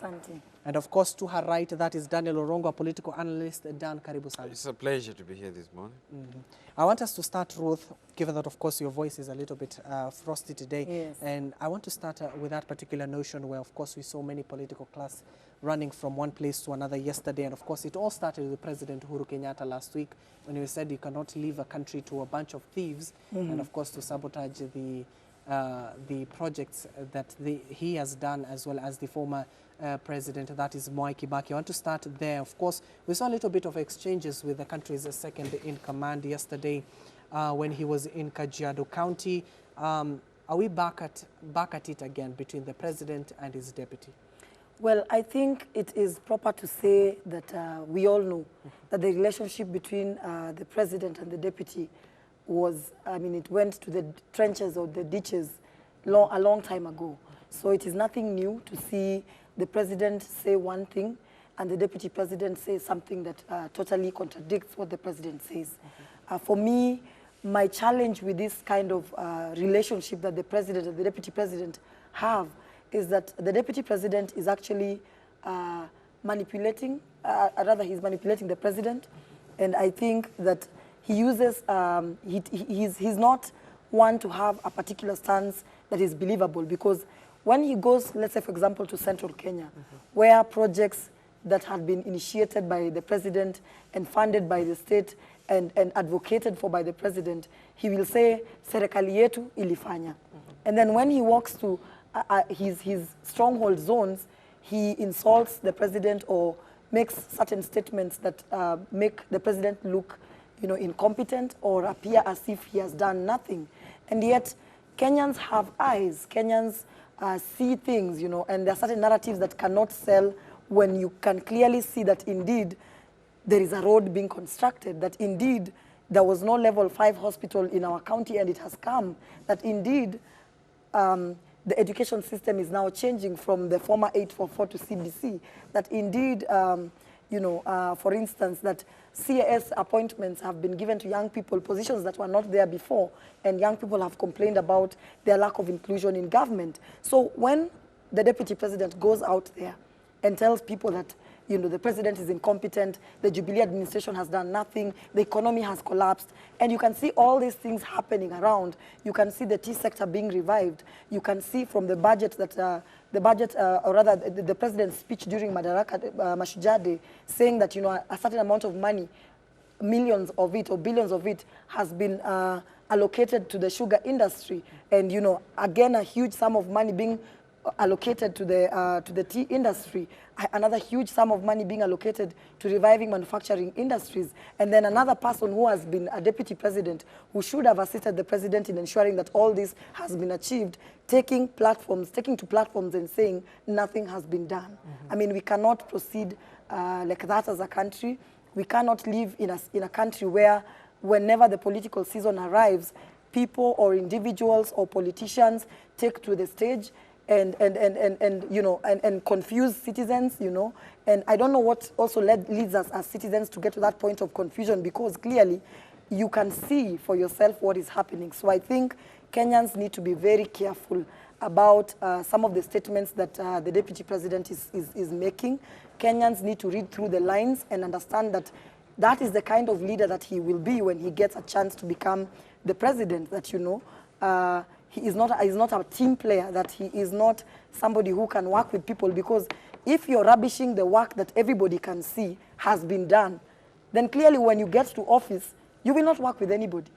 Asante. And of course, to her right, that is Daniel Orongo, a political analyst. Dan, karibu sana. It's a pleasure to be here this morning. I want us to start, Ruth, given that, of course, your voice is a little bit frosty today. Yes. And I want to start with that particular notion where, of course, we saw many political class running from one place to another yesterday. And, of course, it all started with President Uhuru Kenyatta last week when he said you cannot leave a country to a bunch of thieves and, of course, to sabotage the projects that he has done, as well as the former president, that is Mwai Kibaki. I want to start there. Of course, we saw a little bit of exchanges with the country's second in command yesterday when he was in Kajiado County. Are we back at it again between the president and his deputy? Well, I think it is proper to say that we all know that the relationship between the president and the deputy was, I mean, it went to the trenches or the ditches a long time ago. So it is nothing new to see the president say one thing and the deputy president say something that totally contradicts what the president says. For me, my challenge with this kind of relationship that the president and the deputy president have is that the deputy president is actually manipulating, rather he's manipulating the president. And I think that he uses, he's not one to have a particular stance that is believable, because when he goes, let's say, for example, to Central Kenya, where projects that had been initiated by the president and funded by the state and advocated for by the president, he will say, serikali yetu ilifanya. And then when he walks to his stronghold zones, he insults the president or makes certain statements that make the president look, incompetent or appear as if he has done nothing. And yet, Kenyans have eyes. Kenyans see things, and there are certain narratives that cannot sell when you can clearly see that indeed there is a road being constructed, that indeed there was no level 5 hospital in our county and it has come, that indeed the education system is now changing from the former 844 to CBC, that indeed, for instance, that CAS appointments have been given to young people, positions that were not there before, and young people have complained about their lack of inclusion in government. So when the deputy president goes out there and tells people that, the president is incompetent, the Jubilee administration has done nothing, the economy has collapsed, and you can see all these things happening around. You can see the tea sector being revived. You can see from the budget that, or rather the president's speech during Madaraka Mashujaa Day, saying that, a certain amount of money, millions of it or billions of it has been allocated to the sugar industry. And, again, a huge sum of money being allocated to the tea industry, another huge sum of money being allocated to reviving manufacturing industries, and then another person who has been a deputy president who should have assisted the president in ensuring that all this has been achieved, taking to platforms and saying nothing has been done. I mean, we cannot proceed like that as a country. We cannot live in a country where whenever the political season arrives, people or individuals or politicians take to the stage and confuse citizens, and I don't know what also leads us as citizens to get to that point of confusion, because clearly you can see for yourself what is happening. So I think Kenyans need to be very careful about some of the statements that the deputy president is making. Kenyans need to read through the lines and understand that that is the kind of leader that he will be when he gets a chance to become the president, that, he is not a team player, that he is not somebody who can work with people, because if you're rubbishing the work that everybody can see has been done, then clearly when you get to office, you will not work with anybody.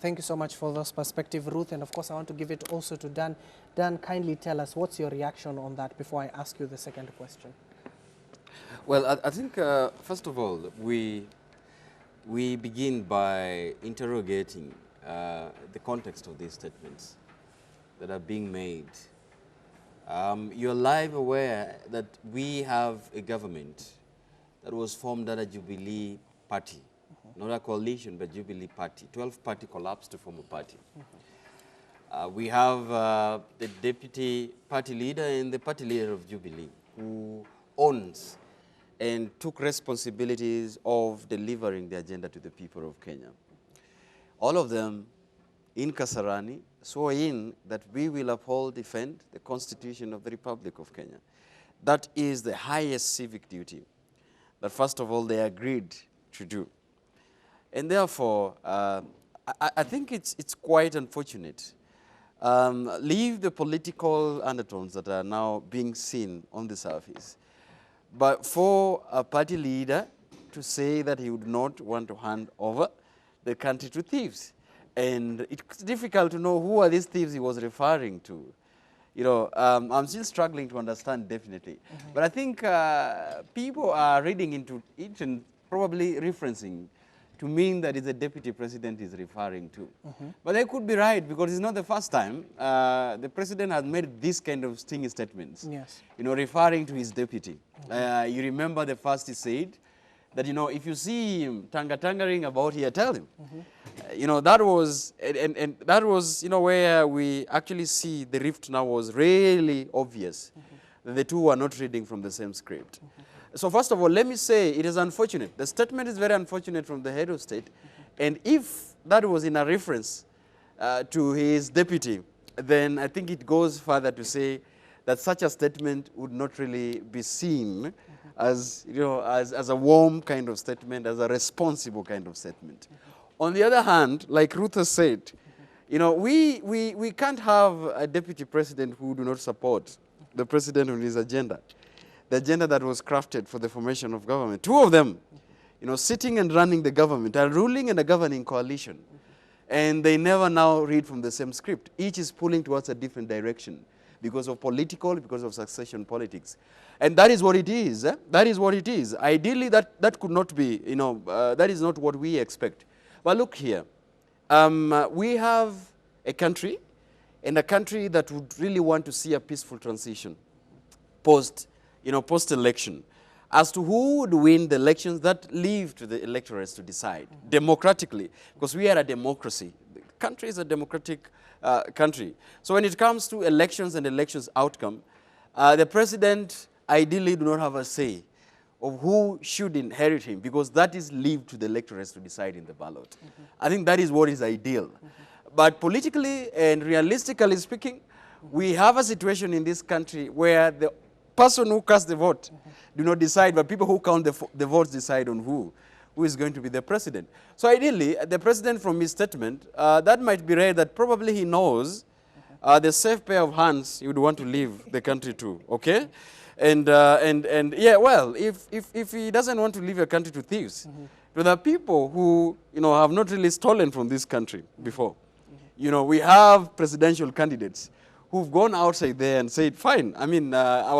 Thank you so much for this perspective, Ruth. And of course, I want to give it also to Dan. Dan, kindly tell us, what's your reaction on that before I ask you the second question? Well, I think, first of all, we begin by interrogating the context of these statements that are being made. You're live aware that we have a government that was formed under Jubilee Party, not a coalition, but Jubilee Party. 12-party collapsed to form a party. We have the deputy party leader and the party leader of Jubilee, who owns and took responsibilities of delivering the agenda to the people of Kenya. All of them in Kasarani swore in that we will uphold, defend the Constitution of the Republic of Kenya. That is the highest civic duty that, first of all, they agreed to do. And therefore, I think it's quite unfortunate. Leave the political undertones that are now being seen on the surface. But for a party leader to say that he would not want to hand over the country to thieves. And it's difficult to know who are these thieves he was referring to. You know, I'm still struggling to understand definitely. But I think people are reading into it and probably referencing to mean that it's the deputy president is referring to. But they could be right, because it's not the first time the president has made this kind of stinging statements. Yes. You know, referring to his deputy. You remember the first he said that, you know, if you see him tangering about here, tell him. You know, that was, and that was, you know, where we actually see the rift now was really obvious. That the two were not reading from the same script. So first of all, let me say it is unfortunate. The statement is very unfortunate from the head of state. And if that was in a reference to his deputy, then I think it goes further to say that such a statement would not really be seen as, you know, as a warm kind of statement, as a responsible kind of statement. On the other hand, like Ruth has said, you know, we can't have a deputy president who do not support the president on his agenda. The agenda that was crafted for the formation of government. Two of them, you know, sitting and running the government, are ruling and a governing coalition. And they never now read from the same script. Each is pulling towards a different direction because of because of succession politics. And that is what it is. That is what it is. Ideally, that could not be, you know, that is not what we expect. But look here. We have a country, and a country that would really want to see a peaceful transition post-election. As to who would win the elections, that leave to the electorates to decide democratically, because we are a democracy. The country is a democratic country. So when it comes to elections and elections outcome, the president ideally do not have a say of who should inherit him, because that is left to the electorates to decide in the ballot. I think that is what is ideal. But politically and realistically speaking, we have a situation in this country where the person who casts the vote do not decide, but people who count the votes decide on who is going to be the president. So ideally, the president, from his statement, that might be read that probably he knows the safe pair of hands he would want to leave the country to, okay? And yeah, well, if he doesn't want to leave a country to thieves, to the people who, you know, have not really stolen from this country before. You know, we have presidential candidates who've gone outside there and said, fine, I mean, our